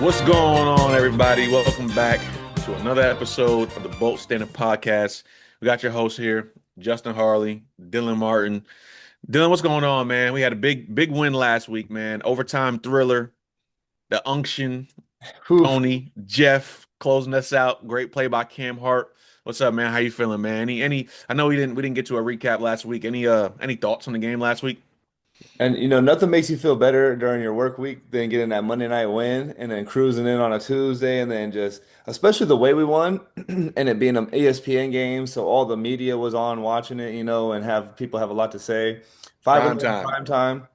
What's going on, everybody? Welcome back to another episode of the Bolt Standard Podcast. We got your host here, Justin Harley, Dylan Martin. Dylan, what's going on, man? We had a big win last week, man. Overtime thriller, the unction, Whew. Tony, Jeff closing us out. Great play by Cam Hart. What's up, man? How you feeling, man? Any I know we didn't get to a recap last week. Any thoughts on the game last week? And nothing makes you feel better during your work week than getting that Monday night win and then cruising in on a Tuesday and then just, especially the way we won and it being an ESPN game, so all the media was on watching it, and have people have a lot to say. Five Prime over in time. prime time.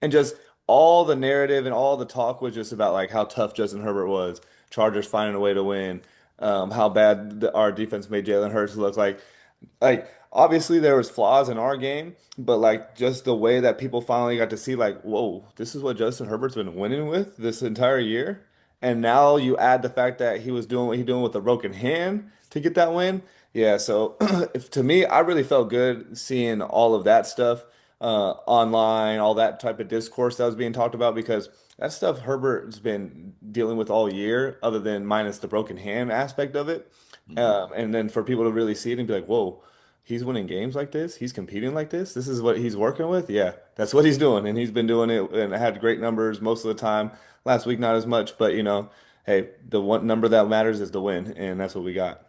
And just all the narrative and all the talk was just about like how tough Justin Herbert was. Chargers finding a way to win. How bad our defense made Jalen Hurts look like obviously there was flaws in our game, but like just the way that people finally got to see like, whoa, this is what Justin Herbert's been winning with this entire year. And now you add the fact that he was doing what he doing with a broken hand to get that win. Yeah, so to me, I really felt good seeing all of that stuff online, all that type of discourse that was being talked about because that stuff Herbert's been dealing with all year, other than minus the broken hand aspect of it. Mhm. And then for people to really see it and be like, whoa, he's winning games like this, he's competing like this, this is what he's working with. Yeah, that's what he's doing. And he's been doing it and had great numbers most of the time. Last week, not as much, but hey, the one number that matters is the win, and that's what we got.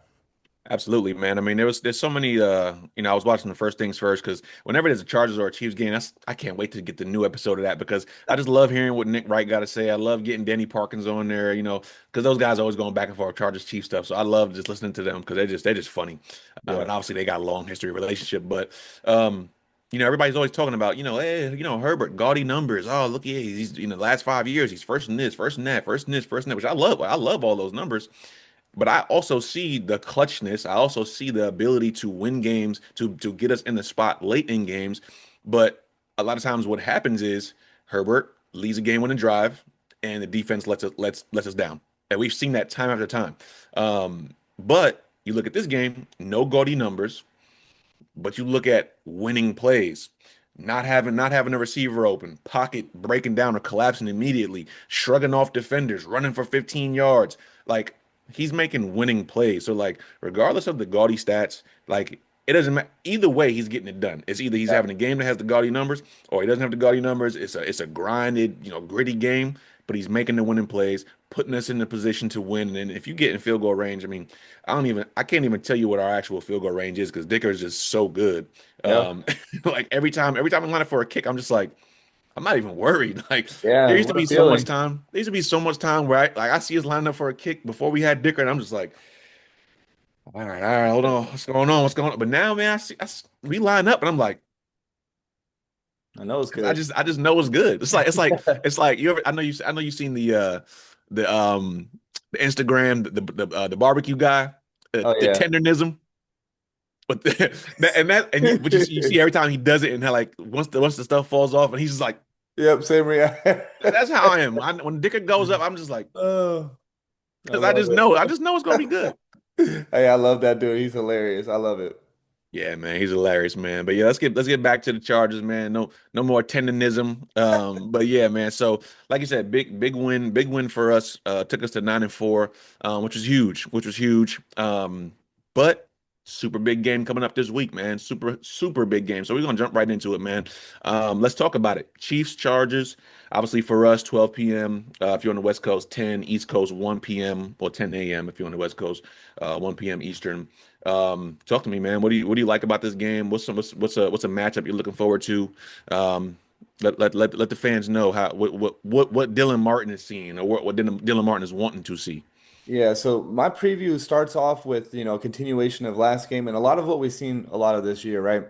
Absolutely, man. I mean, there's so many I was watching the first things first because whenever there's a Chargers or a Chiefs game, I can't wait to get the new episode of that because I just love hearing what Nick Wright got to say. I love getting Danny Parkins on there, because those guys are always going back and forth Chargers Chiefs stuff. So I love just listening to them because they're just funny. Yeah. And obviously they got a long history of relationship, but everybody's always talking about, hey, Herbert, gaudy numbers. Oh, look, yeah, he's the last 5 years, he's first in this, first in that, first in this, first in that, which I love. I love all those numbers. But I also see the clutchness. I also see the ability to win games, to get us in the spot late in games. But a lot of times, what happens is Herbert leads a game winning drive, and the defense lets us down. And we've seen that time after time. But you look at this game, no gaudy numbers, but you look at winning plays. Not having a receiver open, pocket breaking down or collapsing immediately, shrugging off defenders, running for 15 yards. Like he's making winning plays. So like regardless of the gaudy stats, like it doesn't matter. Either way, he's getting it done. It's either he's Yeah. having a game that has the gaudy numbers, or he doesn't have the gaudy numbers. It's a grinded, gritty game, but he's making the winning plays, putting us in the position to win. And if you get in field goal range, I mean, I can't even tell you what our actual field goal range is because Dicker is just so good. Yeah. Um, like every time I line up for a kick, I'm just like, I'm not even worried. Like there Yeah. used to What a be so much feeling. time. There used to be so much time where I see us lining up for a kick before we had Dicker, and I'm just like, all right, hold on, what's going on, what's going on? But now, man, we line up, and I'm like, I know it's because I good. just I just know it's good. It's like you ever. I know you've seen the the Instagram the barbecue guy, Oh the yeah. tendernism. But but you see every time he does it, and how like once the stuff falls off, and he's just like, Yep, same reaction. that's how I am. When Dicker goes up, I'm just like, Oh, I because love I just know it's gonna be it. good. Hey, I love that dude. He's hilarious. I love it. Yeah, man, he's hilarious, man. But yeah, let's get back to the Chargers, man. No more tendonism. But yeah, man. So like you said, big win for us. Took us to 9-4, which was huge, but super big game coming up this week, man. Super big game. So we're gonna jump right into it, man. Let's talk about it. Chiefs, Chargers. Obviously for us, 12 p.m. If you're on the West Coast, 10 East Coast, 1 p.m. or 10 a.m. if you're on the West Coast, 1 p.m. Eastern. Talk to me, man. What do you like about this game? What's a matchup you're looking forward to? Um, let the fans know how what Dylan Martin is seeing or what Dylan Martin is wanting to see. Yeah, so my preview starts off with, continuation of last game and a lot of what we've seen a lot of this year, right?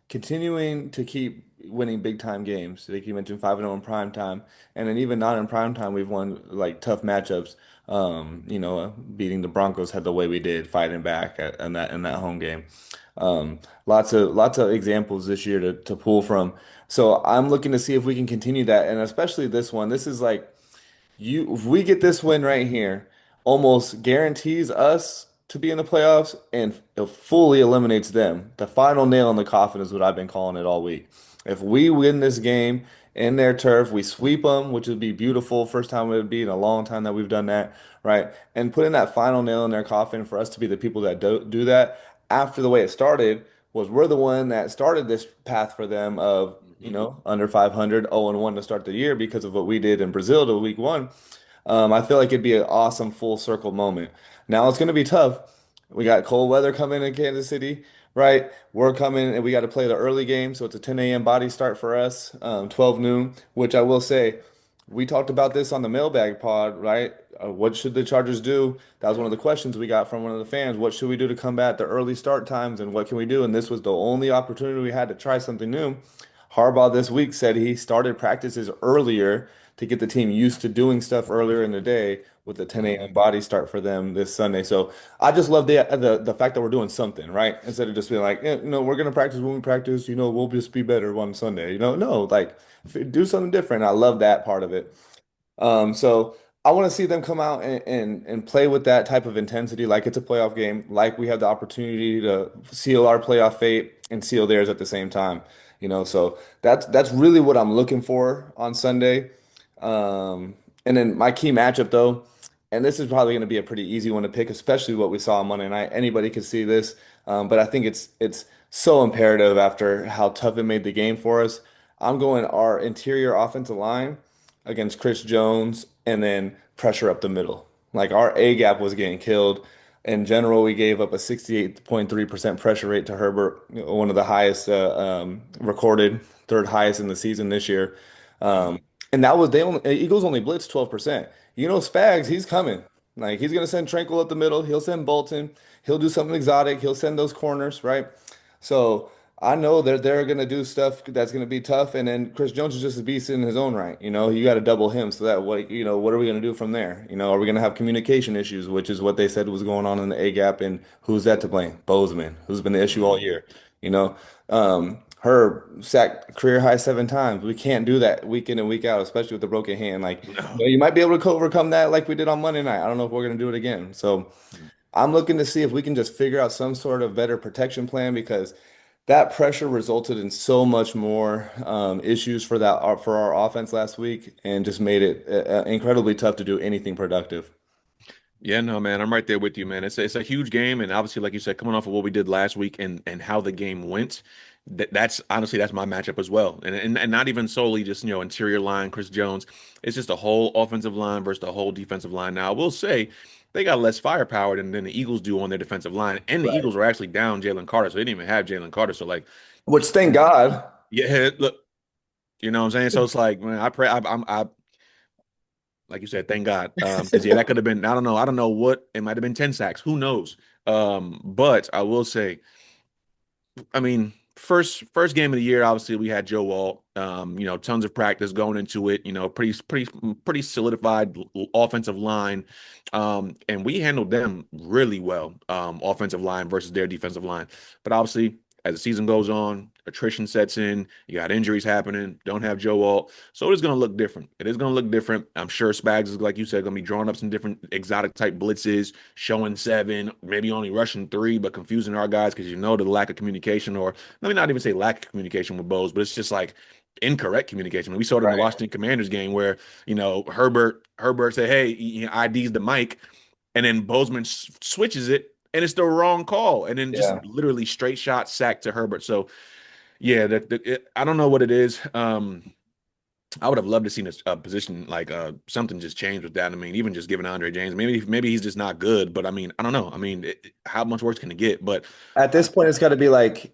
Continuing to keep winning big time games. Like you mentioned 5-0 in prime time. And then even not in prime time, we've won like tough matchups. Beating the Broncos had the way we did, fighting back in that home game. Lots of examples this year to pull from. So I'm looking to see if we can continue that, and especially this one. This is like if we get this win right here, almost guarantees us to be in the playoffs and it fully eliminates them. The final nail in the coffin is what I've been calling it all week. If we win this game in their turf. We sweep them, which would be beautiful. First time it would be in a long time that we've done that, right? And putting that final nail in their coffin for us to be the people that do that after the way it started was we're the one that started this path for them of, Hmm. under 500, 0-1 to start the year because of what we did in Brazil to week one. I feel like it'd be an awesome full circle moment. Now it's going to be tough. We got cold weather coming in Kansas City, right? We're coming and we got to play the early game, so it's a 10 a.m. body start for us, 12 noon, which I will say, we talked about this on the mailbag pod, right? What should the Chargers do? That was one of the questions we got from one of the fans. What should we do to combat the early start times and what can we do? And this was the only opportunity we had to try something new. Harbaugh this week said he started practices earlier to get the team used to doing stuff earlier in the day with the 10 a.m. Hmm. body start for them this Sunday. So I just love the fact that we're doing something, right? Instead of just being like, we're gonna practice when we practice, we'll just be better on Sunday. No, like do something different. I love that part of it. So I want to see them come out and play with that type of intensity, like it's a playoff game, like we have the opportunity to seal our playoff fate and seal theirs at the same time. So that's really what I'm looking for on Sunday. And then my key matchup though, and this is probably going to be a pretty easy one to pick, especially what we saw on Monday night. Anybody could see this, but I think it's so imperative after how tough it made the game for us. I'm going our interior offensive line against Chris Jones and then pressure up the middle. Like our A gap was getting killed. In general, we gave up a 68.3% pressure rate to Herbert, one of the highest recorded, third highest in the season this year. Um, and that was they only Eagles only blitzed 12%. Spags, he's coming. Like he's gonna send Tranquil up the middle. He'll send Bolton. He'll do something exotic. He'll send those corners, right? So I know they're gonna do stuff that's gonna be tough, and then Chris Jones is just a beast in his own right. You got to double him so that what are we gonna do from there? Are we gonna have communication issues, which is what they said was going on in the A gap, and who's that to blame? Bozeman, who's been the issue all Hmm. year. Herb sacked career high 7 times. We can't do that week in and week out, especially with the broken hand. Like, No. you might be able to overcome that like we did on Monday night. I don't know if we're gonna do it again. So. I'm looking to see if we can just figure out some sort of better protection plan because that pressure resulted in so much more issues for our offense last week and just made it incredibly tough to do anything productive. Yeah, no, man, I'm right there with you, man. It's a huge game, and obviously, like you said, coming off of what we did last week and how the game went, that's honestly that's my matchup as well, and not even solely just interior line, Chris Jones. It's just a whole offensive line versus the whole defensive line. Now, I will say they got less firepower than the Eagles do on their defensive line, and the Right. Eagles were actually down Jalen Carter, so they didn't even have Jalen Carter. So like, Which, thank God. yeah, look, you know what I'm saying? So it's like, man, I pray I like you said, thank God. Because yeah, that could have been, I don't know what, it might have been 10 sacks. Who knows? But I will say, I mean, first game of the year, obviously we had Joe Walt. Tons of practice going into it. Pretty solidified offensive line, and we handled them really well. Offensive line versus their defensive line. But obviously, as the season goes on, attrition sets in. You got injuries happening. Don't have Joe Walt, so it's going to look different. It is going to look different. I'm sure Spags is like you said, going to be drawing up some different exotic type blitzes, showing seven, maybe only rushing three, but confusing our guys because the lack of communication, or let me not even say lack of communication with Bose, but it's just like incorrect communication. We saw it in the Right. Washington Commanders game where Herbert said, "Hey, he IDs the mic," and then Bozeman switches it, and it's the wrong call, and then just Yeah. literally straight shot sack to Herbert. So yeah, I don't know what it is. I would have loved to seen a position like something just change with that. I mean, even just giving Andre James, maybe he's just not good, but I mean, I don't know. I mean, how much worse can it get? But At uh, this point, it's got to be like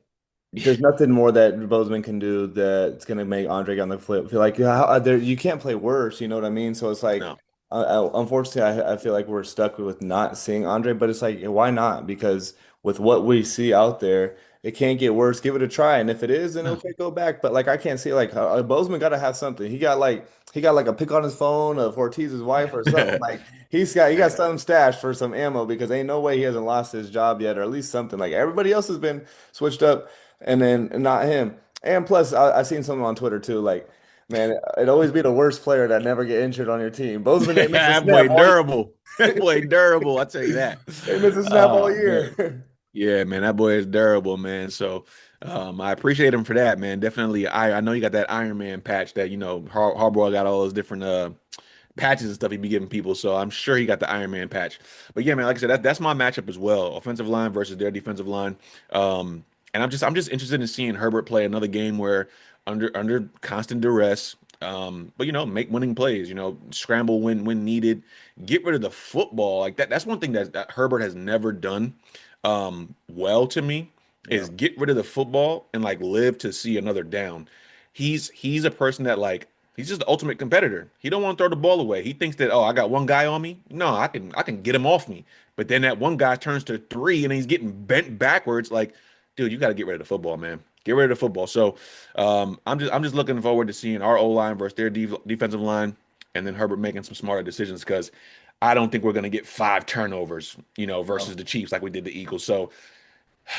there's nothing more that Bozeman can do that's gonna make Andre on the flip feel like you can't play worse. You know what I mean? So it's like, no. unfortunately, I feel like we're stuck with not seeing Andre, but it's like why not? Because with what we see out there, it can't get worse. Give it a try, and if it is, then No. okay, go back. But like I can't see like Bozeman got to have something. He got like a pic on his phone of Ortiz's wife or something. Like he got some stashed for some ammo because ain't no way he hasn't lost his job yet, or at least something. Like everybody else has been switched up and then not him. And plus, I seen something on Twitter too, like, man, it'd always be the worst player that never get injured on your team. Bozeman ain't missed a That snap boy all durable. That boy durable. I tell you that. ain't missed a snap all Oh man. year. Yeah, man, that boy is durable, man. So, I appreciate him for that, man. Definitely. I know you got that Iron Man patch that Harbaugh got all those different patches and stuff he be giving people. So I'm sure he got the Iron Man patch. But yeah, man, like I said, that's my matchup as well. Offensive line versus their defensive line. And I'm just interested in seeing Herbert play another game where under constant duress. But make winning plays, scramble when needed, get rid of the football. Like that's one thing that Herbert has never done well to me Yeah. is get rid of the football and like live to see another down. He's a person that like he's just the ultimate competitor. He don't want to throw the ball away. He thinks that, oh, I got one guy on me. No, I can get him off me. But then that one guy turns to three and he's getting bent backwards. Like, dude, you got to get rid of the football, man. Get rid of the football. So I'm just looking forward to seeing our O line versus their defensive line, and then Herbert making some smarter decisions because I don't think we're gonna get five turnovers, versus No. the Chiefs like we did the Eagles. So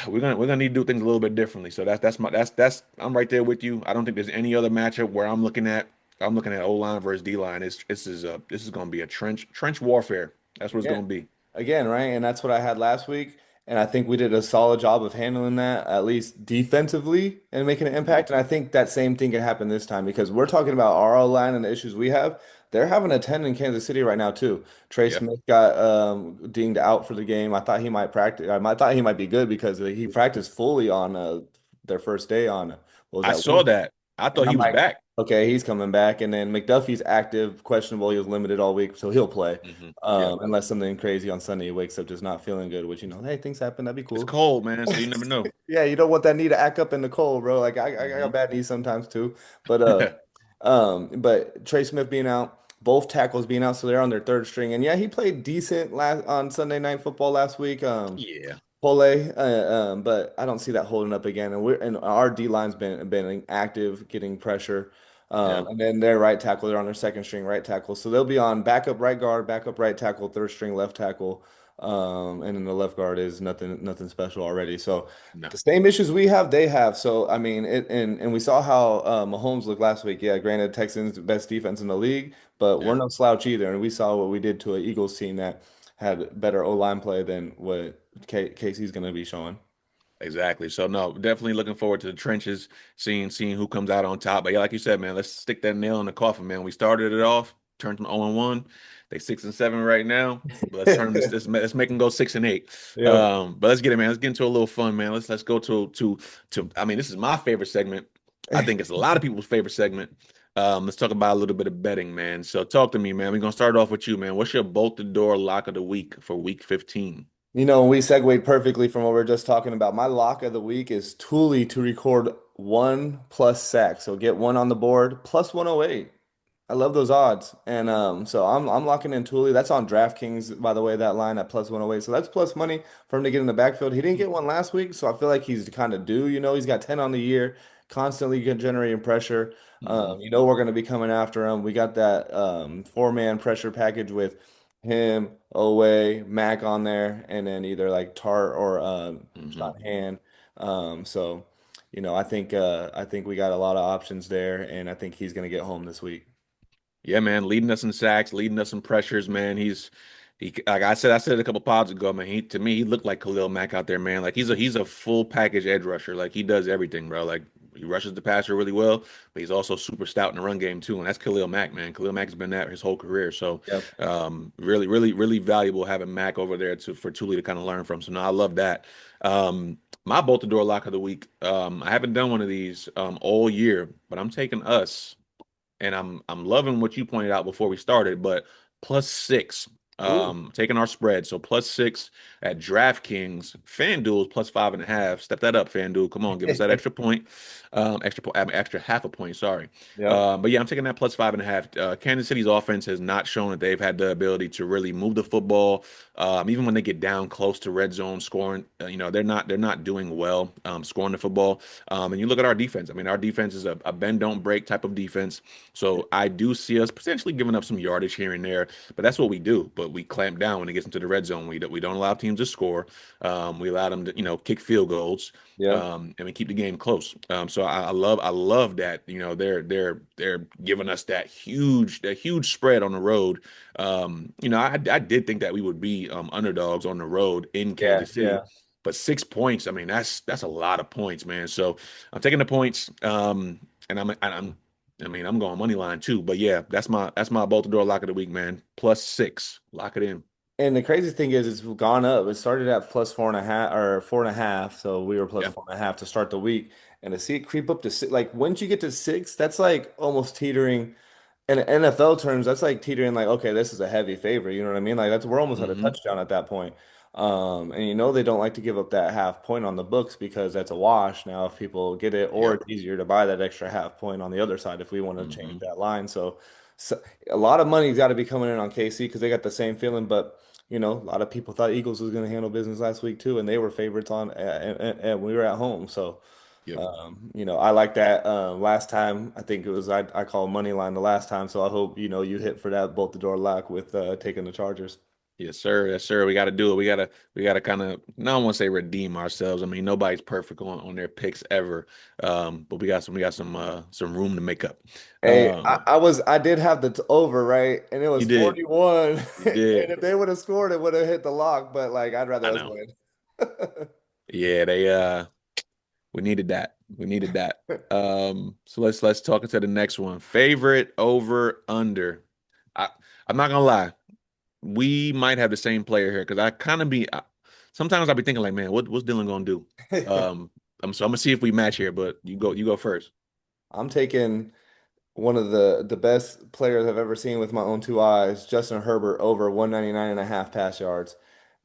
we're gonna need to do things a little bit differently. So that's I'm right there with you. I don't think there's any other matchup where I'm looking at O line versus D line. This is gonna be a trench warfare. That's what it's Yeah. gonna be. Again, right? And that's what I had last week. And I think we did a solid job of handling that, at least defensively, and making an Mhm. impact. And I think that same thing can happen this time because we're talking about our O line and the issues we have. They're having a 10 in Kansas City right now, too. Trey Yeah, Smith got dinged out for the game. I thought he might practice. I thought he might be good because he practiced fully on their first day on, what was I that, saw Wednesday? that. I And thought I'm he was like, back. okay, he's coming back. And then McDuffie's active, questionable. He was limited all week, so he'll play. Yeah, Unless something crazy on Sunday, he wakes up just not feeling good, which, hey, things happen. That'd be it's cool. cold, man. So you never know. Yeah, you don't want that knee to act up in the cold, bro. Like I got Hmm bad knees sometimes too. But Trey Smith being out, both tackles being out, so they're on their third string. And yeah, he played decent last on Sunday Night Football last week. Yeah, Pole, but I don't see that holding up again. And our D line's been active, getting pressure. yeah. And then their right tackle, they're on their second string right tackle, so they'll be on backup right guard, backup right tackle, third string left tackle. And then the left guard is nothing special already. So No. the same issues we have, they have. So I mean, and we saw how Mahomes looked last week. Yeah, granted, Texans best defense in the league, but we're Yeah. no slouch either. And we saw what we did to an Eagles team that had better O-line play than what Casey's going to be showing. Exactly. So no, definitely looking forward to the trenches, seeing who comes out on top. But yeah, like you said, man, let's stick that nail in the coffin, man. We started it off, turned them 0-1. They 6-7 right now. But let's turn this. Let's make them go 6-8. Yep. But let's get it, man. Let's get into a little fun, man. Let's go to. I mean, this is my favorite segment. I think it's a lot of people's favorite segment. Let's talk about a little bit of betting, man. So talk to me, man. We're gonna start off with you, man. What's your bolt the door lock of the week for week 15? We segued perfectly from what we were just talking about. My lock of the week is Thule to record one plus sack. So get one on the board plus 108. I love those odds. And so I'm locking in Thule. That's on DraftKings, by the way, that line at plus 108. So that's plus money for him to get in the backfield. He didn't get one last week, so I feel like he's kind of due. He's got 10 on the year, constantly generating pressure. Hmm We're going to be coming after him. We got that four-man pressure package with him, Owe, Mac on there, and then either like Tart or hmm John Hand. So I think we got a lot of options there, and I think he's going to get home this week. Yeah, man, leading us in sacks, leading us in pressures, man. He like I said a couple pods ago, man. To me, he looked like Khalil Mack out there, man. Like he's a full package edge rusher. Like he does everything, bro. Like he rushes the passer really well, but he's also super stout in the run game too. And that's Khalil Mack, man. Khalil Mack's been that his whole career. So Yep. really, really, really valuable having Mack over there for Tuli to kind of learn from. So no, I love that. My bolt the door lock of the week. I haven't done one of these all year, but I'm taking us and I'm loving what you pointed out before we started, but plus six. Ooh. Taking our spread. So plus six at DraftKings. FanDuel's plus 5.5. Step that up, FanDuel. Come on, give us that extra point. Extra half a point, sorry. Yep. But yeah, I'm taking that plus 5.5. Kansas City's offense has not shown that they've had the ability to really move the football. Even when they get down close to red zone scoring, they're not doing well scoring the football. And you look at our defense. I mean, our defense is a bend don't break type of defense. So I do see us potentially giving up some yardage here and there, but that's what we do. But we clamp down when it gets into the red zone. We don't allow teams to score. We allow them to kick field goals, Yep. and we keep the game close. So I love that they're giving us that huge spread on the road. I did think that we would be underdogs on the road in Yeah. Kansas City. Yeah. but 6 points, I mean, that's a lot of points, man. So I'm taking the points. And I mean, I'm going money line too. But yeah, that's my bolt the door lock of the week, man. +6. Lock it in. And the crazy thing is, it's gone up. It started at plus 4.5 or 4.5. So we were plus Yeah. 4.5 to start the week. And to see it creep up to six, like once you get to six, that's like almost teetering. In NFL terms, that's like teetering like, okay, this is a heavy favorite. You know what I mean? Like that's we're almost at a Hmm. touchdown at that point. And you know they don't like to give up that half point on the books because that's a wash now if people get it, or Yep. it's easier to buy that extra half point on the other side if we want to change Hmm. that line. So a lot of money's got to be coming in on KC because they got the same feeling. But you know, a lot of people thought Eagles was going to handle business last week too, and they were favorites on, and we were at home. So. Yep. You know, I like that. Last time, I think it was I call money line the last time, so I hope you know you hit for that bolt the door lock with taking the Chargers. Yes, sir. Yes, sir. We got to do it. We got to kind of, no, I don't want to say redeem ourselves. I mean, nobody's perfect on their picks ever. But we got some room to make up. Hey, Um, I did have the over right, and it you was did. 41, You and did. if they would have scored, it would have hit the lock. But like, I'd rather I us know. win. Yeah, we needed that. We needed that. So let's talk into the next one. Favorite over under. I I'm not gonna lie. We might have the same player here because sometimes I'll be thinking like, man, what's Dylan gonna do? Um, so I'm gonna see if we match here, but you go first. I'm taking one of the best players I've ever seen with my own two eyes, Justin Herbert over 199.5 pass yards.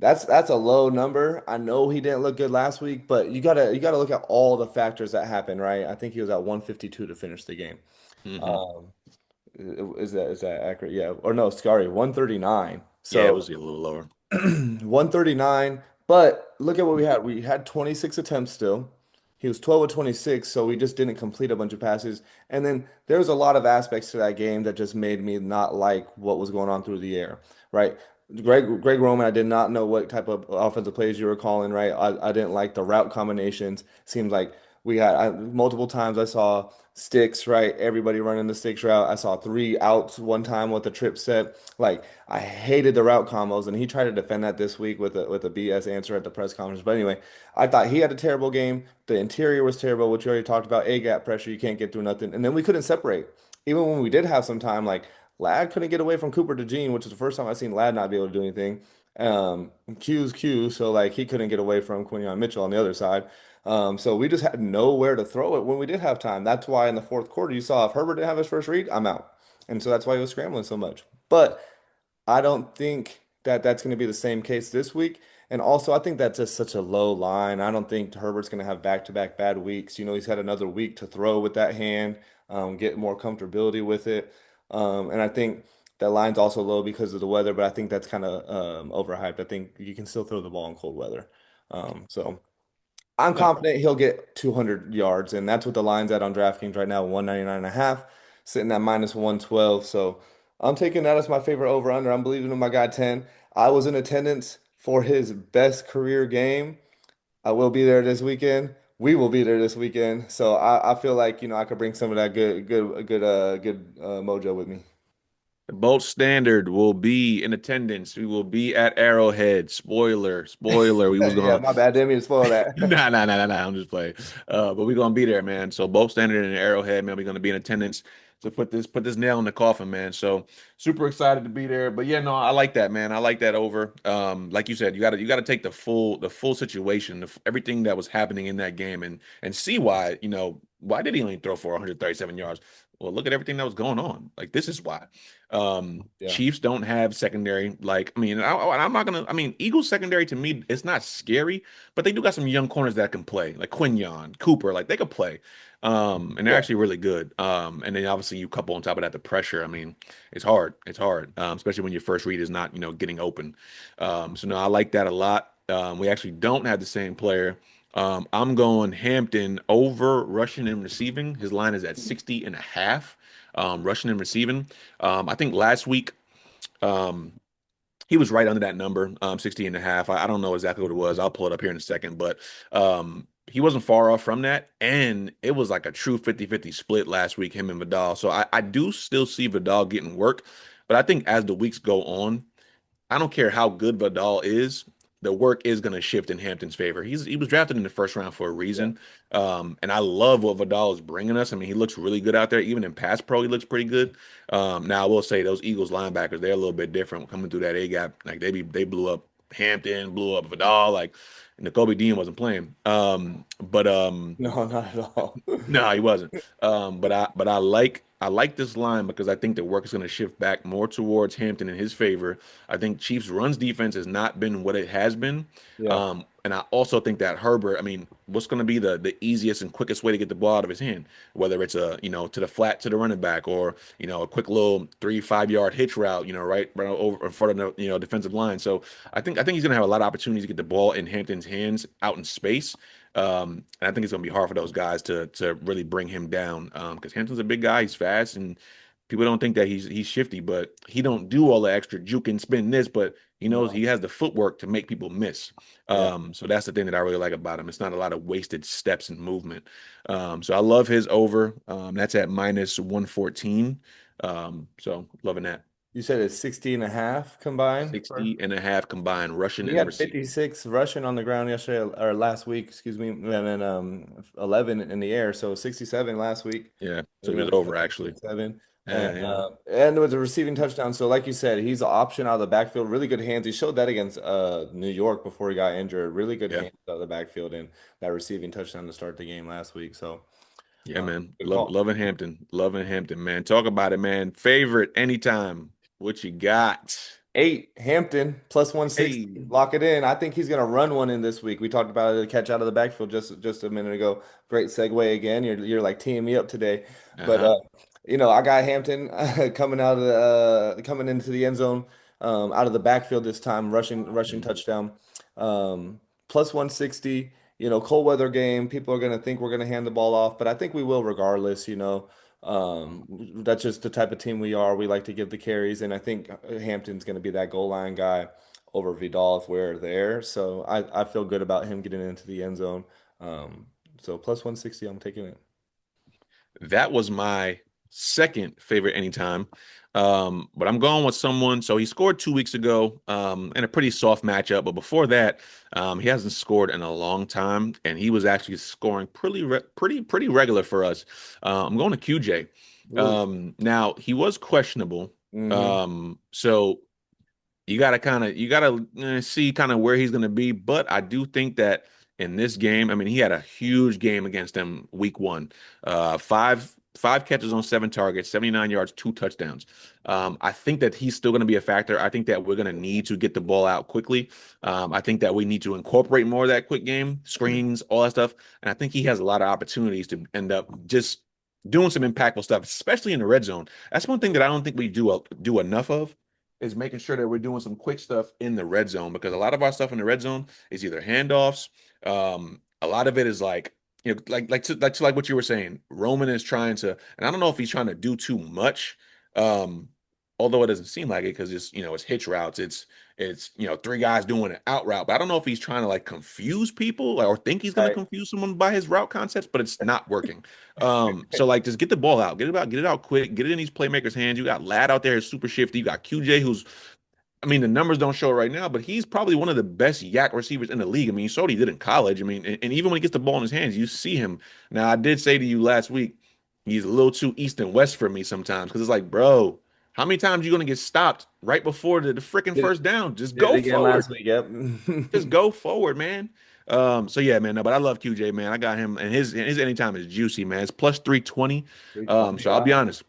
That's a low number. I know he didn't look good last week, but you gotta look at all the factors that happened, right? I think he was at 152 to finish the game. Hmm. Um, is that accurate? Yeah. Or no, sorry, 139. Yeah, it So was a little lower. 139. But look at what we had. We had 26 attempts still. He was 12 of 26, so we just didn't complete a bunch of passes. And then there's a lot of aspects to that game that just made me not like what was going on through the air, right? Greg Roman, I did not know what type of offensive plays you were calling, right? I didn't like the route combinations. Seems like we had multiple times I saw sticks, right? Everybody running the sticks route. I saw three outs one time with the trip set. Like I hated the route combos, and he tried to defend that this week with a BS answer at the press conference. But anyway, I thought he had a terrible game. The interior was terrible, which we already talked about. A gap pressure, you can't get through nothing, and then we couldn't separate. Even when we did have some time, like Ladd couldn't get away from Cooper DeJean, which is the first time I've seen Ladd not be able to do anything. Q's Q, so like he couldn't get away from Quinion Mitchell on the other side. So we just had nowhere to throw it when we did have time. That's why in the fourth quarter you saw if Herbert didn't have his first read, I'm out. And so that's why he was scrambling so much. But I don't think that that's going to be the same case this week. And also, I think that's just such a low line. I don't think Herbert's going to have back-to-back bad weeks. You know, he's had another week to throw with that hand, get more comfortability with it. And I think that line's also low because of the weather, but I think that's kind of overhyped. I think you can still throw the ball in cold weather. So I'm Yeah. confident he'll get 200 yards, and that's what the line's at on DraftKings right now, 199.5, sitting at minus 112. So I'm taking that as my favorite over under. I'm believing in my guy 10. I was in attendance for his best career game. I will be there this weekend. We will be there this weekend. So I feel like, I could bring some of that good mojo with me. The Bolt Standard will be in attendance. We will be at Arrowhead. Spoiler, spoiler. We was Yeah, gonna my bad. Didn't mean to spoil that. nah. I'm just playing. But we're gonna be there, man. So both Standard and Arrowhead, man, we're gonna be in attendance to put this nail in the coffin, man. So super excited to be there. But yeah, no, I like that, man. I like that over. Like you said, you gotta take the full situation, everything that was happening in that game, and see why did he only throw for 137 yards? Well, look at everything that was going on. Like this is why. Yeah. Chiefs don't have secondary. Like, I mean, I'm not gonna. I mean, Eagles secondary to me, it's not scary, but they do got some young corners that can play, like Quinyon, Cooper, like they could play. And they're Yeah. actually really good. And then obviously you couple on top of that the pressure. I mean, it's hard. It's hard, especially when your first read is not, getting open. So no, I like that a lot. We actually don't have the same player. I'm going Hampton over rushing and receiving. His line is at 60.5, rushing and receiving. I think last week, um, he was right under that number, 60 and a half. I don't know exactly what it was. I'll pull it up here in a second, but he wasn't far off from that. And it was like a true 50-50 split last week, him and Vidal. So I do still see Vidal getting work, but I think as the weeks go on, I don't care how good Vidal is. the work is going to shift in Hampton's favor. He was drafted in the first round for a Yeah. reason. And I love what Vidal is bringing us. I mean, he looks really good out there. Even in pass pro, he looks pretty good. Now I will say those Eagles linebackers, they're a little bit different coming through that A gap. Like they blew up Hampton, blew up Vidal, like and Kobe Dean wasn't playing. No, not at all. No, he wasn't. I like this line because I think the work is going to shift back more towards Hampton in his favor. I think Chiefs runs defense has not been what it has been. Yeah. And I also think that Herbert, I mean, what's going to be the easiest and quickest way to get the ball out of his hand? Whether it's to the flat to the running back or, a quick little 3, 5 yard hitch route, right over in front of the, defensive line. So I think he's going to have a lot of opportunities to get the ball in Hampton's hands out in space. And I think it's going to be hard for those guys to really bring him down because Hampton's a big guy. He's fast, and people don't think that he's shifty, but he don't do all the extra juke and spin this, but he knows No. he has the footwork to make people miss. Yeah. So that's the thing that I really like about him. It's not a lot of wasted steps and movement. So I love his over. That's at -114. So loving that. You said it's 60 and a half combined for 60.5 combined rushing he and had receiving. 56 rushing on the ground yesterday or last week, excuse me, and then 11 in the air. So 67 last week. Yeah. So You he was know, over actually. 67. Yeah, yeah. And with the receiving touchdown. So like you said, he's an option out of the backfield. Really good hands. He showed that against New York before he got injured. Really good Yeah. hands out of the backfield and that receiving touchdown to start the game last week. So Yeah, man. good Love call. loving Hampton. Loving Hampton, man. Talk about it, man. Favorite anytime. What you got? 8, Hampton plus 160. Hey. Lock it in. I think he's going to run one in this week. We talked about it, a catch out of the backfield just a minute ago. Great segue again. You're like teeing me up today. But Uh-huh. I got Hampton coming out of coming into the end zone out of the backfield this time, rushing Mhm. touchdown. Plus 160. Cold weather game. People are going to think we're going to hand the ball off, but I think we will regardless. That's just the type of team we are. We like to give the carries, and I think Hampton's going to be that goal line guy over Vidal if we're there. So I feel good about him getting into the end zone. So plus 160, I'm taking it. That was my second favorite anytime. But I'm going with someone. So he scored 2 weeks ago in a pretty soft matchup. But before that, he hasn't scored in a long time, and he was actually scoring pretty regular for us. I'm going to QJ. Ooh. Now he was questionable. Hmm. So you gotta see kind of where he's gonna be. But I do think that in this game, I mean, he had a huge game against them week one. Five catches on 7 targets, 79 yards, 2 touchdowns. I think that he's still gonna be a factor. I think that we're gonna need to get the ball out quickly. I think that we need to incorporate more of that quick game, screens, all that stuff. And I think he has a lot of opportunities to end up just doing some impactful stuff, especially in the red zone. That's one thing that I don't think we do enough of is making sure that we're doing some quick stuff in the red zone because a lot of our stuff in the red zone is either handoffs. A lot of it is like like what you were saying. Roman is trying to, and I don't know if he's trying to do too much. Um, Although it doesn't seem like it because it's hitch routes. It's 3 guys doing an out route, but I don't know if he's trying to like confuse people or think he's gonna Right. confuse someone by his route concepts, but it's not working. So like just get the ball out, get it out quick, get it in these playmakers' hands. You got Lad out there who's super shifty. You got QJ who's I mean, the numbers don't show it right now, but he's probably one of the best yak receivers in the league. I mean, you saw what he did in college. I mean, and even when he gets the ball in his hands, you see him. Now, I did say to you last week, he's a little too east and west for me sometimes because it's like, bro, how many times are you going to get stopped right before the freaking Did it, first down? Just did it go again last forward. week. Yep. Just go forward, man. So yeah, man. No, but I love QJ, man. I got him, and his anytime is juicy, man. It's plus 320. 320. So I'll be honest.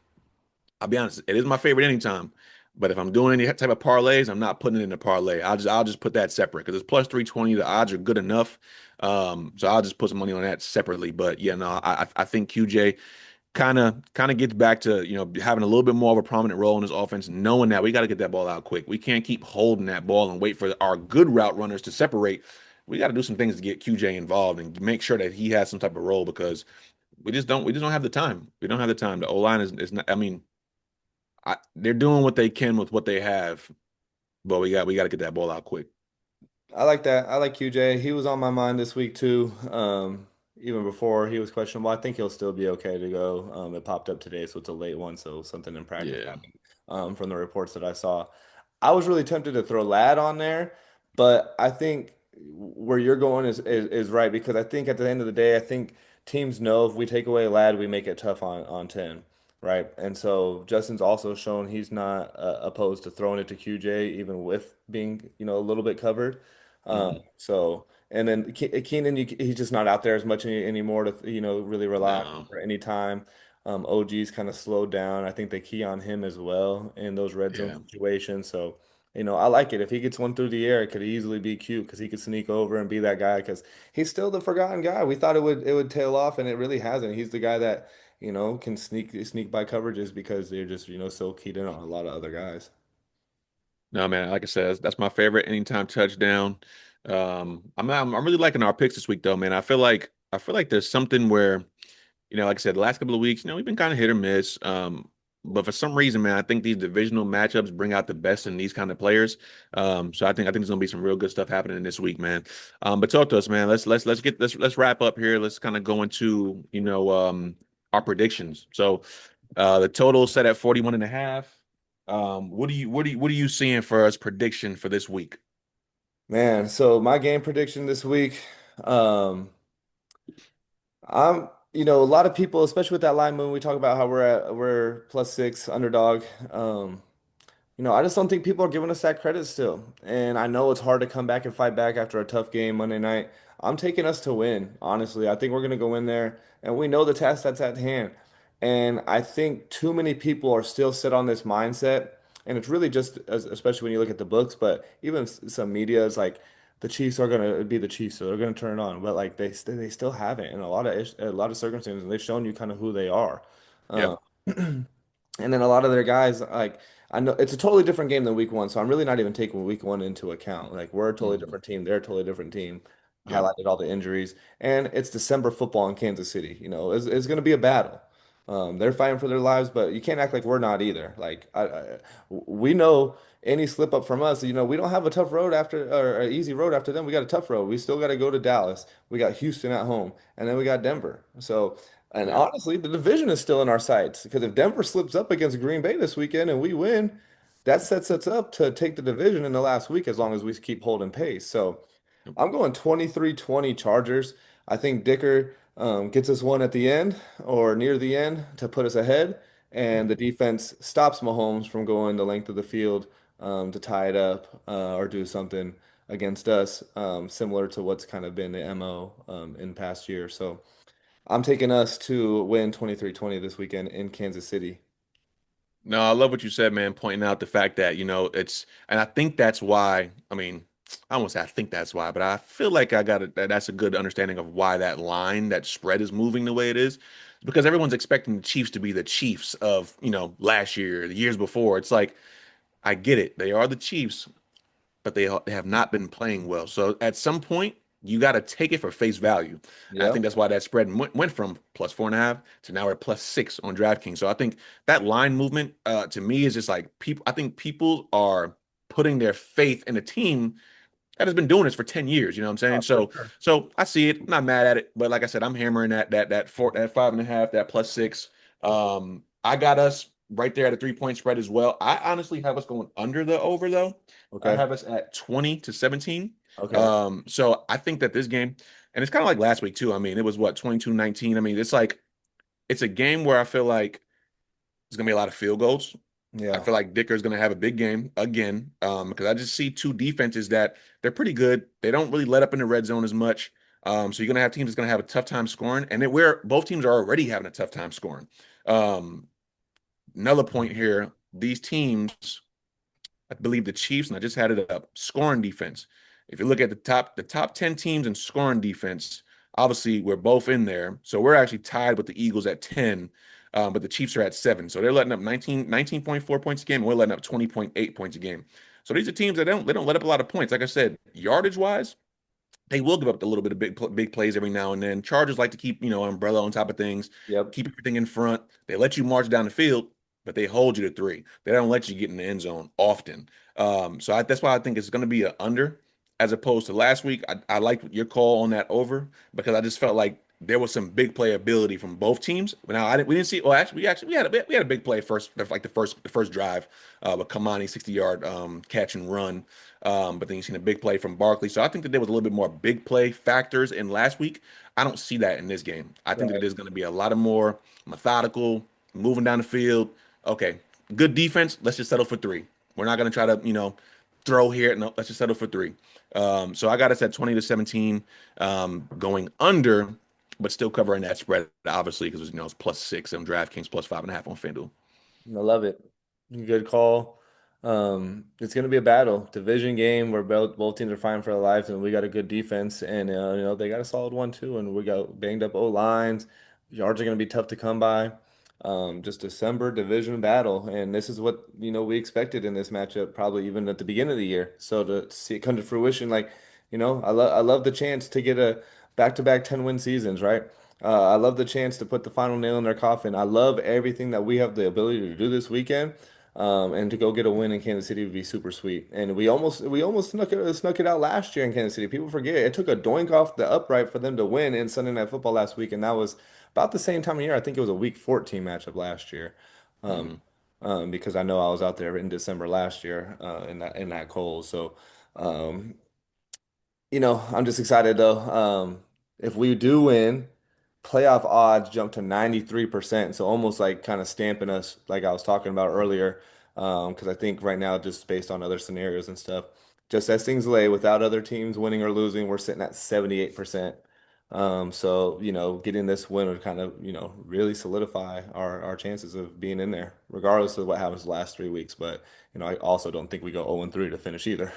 It is my favorite anytime. But if I'm doing any type of parlays, I'm not putting it in a parlay. I'll just put that separate because it's plus 320. The odds are good enough. So I'll just put some money on that separately. But yeah, no, I think QJ kind of gets back to having a little bit more of a prominent role in his offense, knowing that we got to get that ball out quick. We can't keep holding that ball and wait for our good route runners to separate. We got to do some things to get QJ involved and make sure that he has some type of role because we just don't have the time. We don't have the time. The O line is not. I mean, they're doing what they can with what they have, but we got to get that ball out quick. I like that. I like QJ. He was on my mind this week too. Even before he was questionable, I think he'll still be okay to go. It popped up today, so it's a late one. So something in practice Yeah. happened. From the reports that I saw, I was really tempted to throw Lad on there, But I think where you're going is right because I think at the end of the day, I think teams know if we take away Lad, we make it tough on 10, right? And so Justin's also shown he's not opposed to throwing it to QJ even with being, a little bit covered. Mhm. So and then Keenan, he's just not out there as much anymore to, really rely on him No. for any time. OG's kind of slowed down. I think they key on him as well in those red zone Yeah. situations. So, I like it. If he gets one through the air, it could easily be cute because he could sneak over and be that guy because he's still the forgotten guy. We thought it would tail off and it really hasn't. He's the guy that, can sneak by coverages because they're just, so keyed in on a lot of other guys. No, man. Like I said, that's my favorite anytime touchdown. I'm really liking our picks this week, though, man. I feel like there's something where, like I said, the last couple of weeks, we've been kind of hit or miss. But for some reason, man, I think these divisional matchups bring out the best in these kind of players. So I think there's gonna be some real good stuff happening this week, man. But talk to us, man. Let's wrap up here. Let's kind of go into, our predictions. So the total set at 41 and a half. What are you seeing for us prediction for this week? Man, so my game prediction this week, um, a lot of people, especially with that line movement, we talk about how we're +6 underdog. I just don't think people are giving us that credit still. And I know it's hard to come back and fight back after a tough game Monday night. I'm taking us to win, honestly. I think we're going to go in there and we know the task that's at hand. And I think too many people are still set on this mindset. And it's really just, especially when you look at the books, but even some media is like, the Chiefs are going to be the Chiefs, so they're going to turn it on. But like they still haven't in a lot of circumstances, and they've shown you kind of who they are. Yep. Um, And then a lot of their guys, like I know it's a totally different game than week one, so I'm really not even taking week one into account. Like we're a totally Mhm. different team, they're a totally different team. Yep. Highlighted all the injuries, and it's December football in Kansas City. It's going to be a battle. They're fighting for their lives, but you can't act like we're not either. Like we know any slip up from us, we don't have a tough road after or an easy road after them. We got a tough road. We still got to go to Dallas. We got Houston at home, and then we got Denver. So. And Yep. honestly, the division is still in our sights because if Denver slips up against Green Bay this weekend and we win, that sets us up to take the division in the last week as long as we keep holding pace. So Yep. I'm going 23-20 Chargers. I think Dicker gets us one at the end or near the end to put us ahead, and the defense stops Mahomes from going the length of the field to tie it up or do something against us, similar to what's kind of been the MO in past years. So. I'm taking us to win 23-20 this weekend in Kansas City. No, I love what you said, man, pointing out the fact that, and I think that's why, I mean, I won't say I think that's why, but I feel like that's a good understanding of why that spread is moving the way it is. Because everyone's expecting the Chiefs to be the Chiefs of, last year, the years before. It's like, I get it. They are the Chiefs, but they have not been playing well. So at some point, you got to take it for face value. And I think Yep. that's why that spread went from +4.5 to now we're at +6 on DraftKings. So I think that line movement to me is just like people. I think people are putting their faith in a team that has been doing this for 10 years. You know what I'm saying? Oh, for So sure. so I see it. I'm not mad at it, but like I said, I'm hammering that 5.5, that +6. I got us right there at a 3-point spread as well. I honestly have us going under the over though. I Okay. have us at 20 to 17. Okay. So I think that this game, and it's kind of like last week too. I mean, it was what, 22-19. I mean, it's a game where I feel like there's gonna be a lot of field goals. I Yeah. feel like Dicker's going to have a big game again because I just see two defenses that they're pretty good. They don't really let up in the red zone as much. So you're going to have teams that's going to have a tough time scoring, and then where both teams are already having a tough time scoring. Um, Another point here: these teams, I believe the Chiefs, and I just had it up, scoring defense. If you look at the top 10 teams in scoring defense, obviously we're both in there. So we're actually tied with the Eagles at 10, but the Chiefs are at 7. So they're letting up 19.4 points a game, and we're letting up 20.8 points a game. So these are teams that don't let up a lot of points. Like I said, yardage wise, they will give up a little bit of big plays every now and then. Chargers like to keep, umbrella on top of things, Yep. keep everything in front. They let you march down the field, but they hold you to 3. They don't let you get in the end zone often. So that's why I think it's going to be an under as opposed to last week. I liked your call on that over because I just felt like there was some big playability from both teams. But now we didn't see. Well, actually we had a big play first, like the first drive with Kamani 60-yard catch and run. But then you seen a big play from Barkley. So I think that there was a little bit more big play factors in last week. I don't see that in this game. I think that it Right. is going to be a lot of more methodical, moving down the field. Okay, good defense. Let's just settle for three. We're not going to try to throw here. No, let's just settle for three. So I got us at 20-17, going under, but still covering that spread, obviously, because it's +6 on DraftKings, +5.5 on FanDuel. I love it. Good call. It's going to be a battle, division game where both teams are fighting for their lives, and we got a good defense, and they got a solid one too, and we got banged up O lines. Yards are going to be tough to come by. Just December division battle, and this is what we expected in this matchup, probably even at the beginning of the year. So to see it come to fruition, like I love the chance to get a back-to-back 10-win seasons, right? I love the chance to put the final nail in their coffin. I love everything that we have the ability to do this weekend, and to go get a win in Kansas City would be super sweet. And we almost snuck it out last year in Kansas City. People forget it took a doink off the upright for them to win in Sunday Night Football last week, and that was about the same time of year. I think it was a Week 14 matchup last year, um, Hmm. because I know I was out there in December last year, in that cold. So. Um, I'm just excited though. If we do win, playoff odds jump to 93%. So almost like kind of stamping us, like I was talking about earlier. Because I think right now, just based on other scenarios and stuff, just as things lay, without other teams winning or losing, we're sitting at 78%. So, getting this win would kind of, really solidify our chances of being in there, regardless of what happens the last 3 weeks. But, I also don't think we go 0-3 to finish either.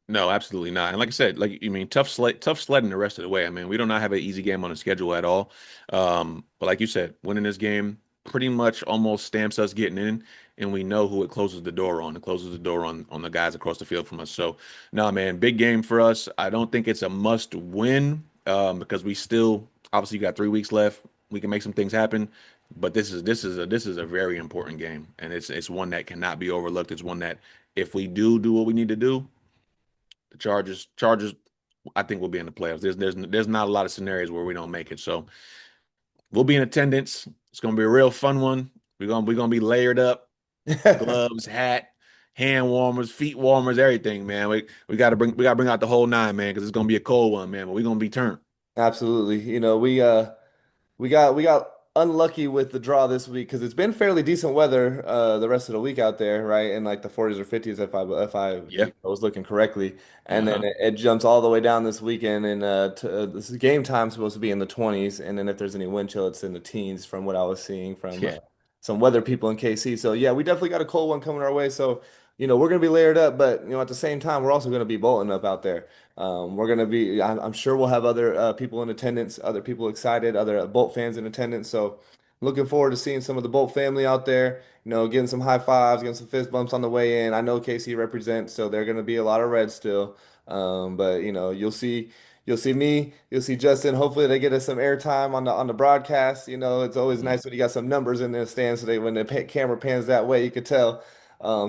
No, absolutely not. And like I said, like you mean tough sledding the rest of the way. I mean, we do not have an easy game on the schedule at all. But like you said, winning this game pretty much almost stamps us getting in, and we know who it closes the door on. It closes the door on the guys across the field from us. So, no, man, big game for us. I don't think it's a must win, because we still obviously got 3 weeks left. We can make some things happen, but this is a very important game, and it's one that cannot be overlooked. It's one that if we do what we need to do, the Chargers, I think we'll be in the playoffs. There's not a lot of scenarios where we don't make it. So we'll be in attendance. It's gonna be a real fun one. We're gonna be layered up, gloves, hat, hand warmers, feet warmers, everything, man. We gotta bring out the whole nine, man, because it's gonna be a cold one, man. But we're gonna be turned. Absolutely. We got unlucky with the draw this week because it's been fairly decent weather the rest of the week out there, right? In like the 40s or 50s if I Yeah. was looking correctly. And then Uh-huh. it jumps all the way down this weekend and this game time's supposed to be in the 20s, and then if there's any wind chill it's in the teens from what I was seeing from Yeah. some weather people in KC. So yeah, we definitely got a cold one coming our way. So, we're gonna be layered up, but at the same time we're also gonna be bolting up out there. We're gonna be. I'm sure we'll have other people in attendance, other people excited, other Bolt fans in attendance. So, looking forward to seeing some of the Bolt family out there. Getting some high fives, getting some fist bumps on the way in. I know KC represents, so they're gonna be a lot of red still. But you'll see me, you'll see Justin. Hopefully, they get us some airtime on the broadcast. It's always Hmm. nice when you got some numbers in the stands, so when the camera pans that way, you could tell.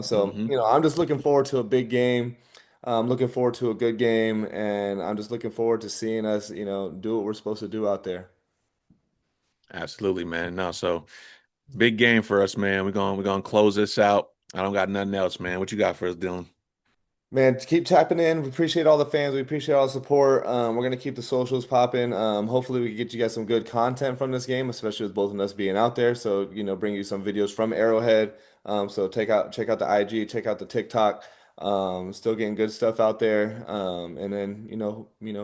So Hmm. I'm just looking forward to a big game. I'm looking forward to a good game, and I'm just looking forward to seeing us, do what we're supposed to do out there. Absolutely, man. No, so big game for us, man. We're gonna close this out. I don't got nothing else, man. What you got for us, Dylan? Man, keep tapping in. We appreciate all the fans. We appreciate all the support. We're gonna keep the socials popping. Hopefully, we can get you guys some good content from this game, especially with both of us being out there. So, bring you some videos from Arrowhead. So check out the IG, check out the TikTok. Still getting good stuff out there. And then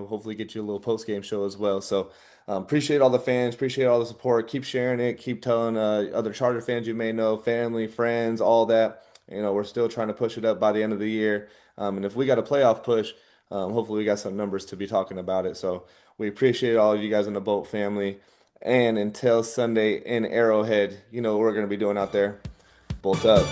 hopefully get you a little post game show as well. So, appreciate all the fans. Appreciate all the support. Keep sharing it. Keep telling other Charger fans you may know, family, friends, all that. We're still trying to push it up by the end of the year. And if we got a playoff push, hopefully we got some numbers to be talking about it. So we appreciate all of you guys in the Boat family. And until Sunday in Arrowhead, what we're going to be doing out there. Bolt up.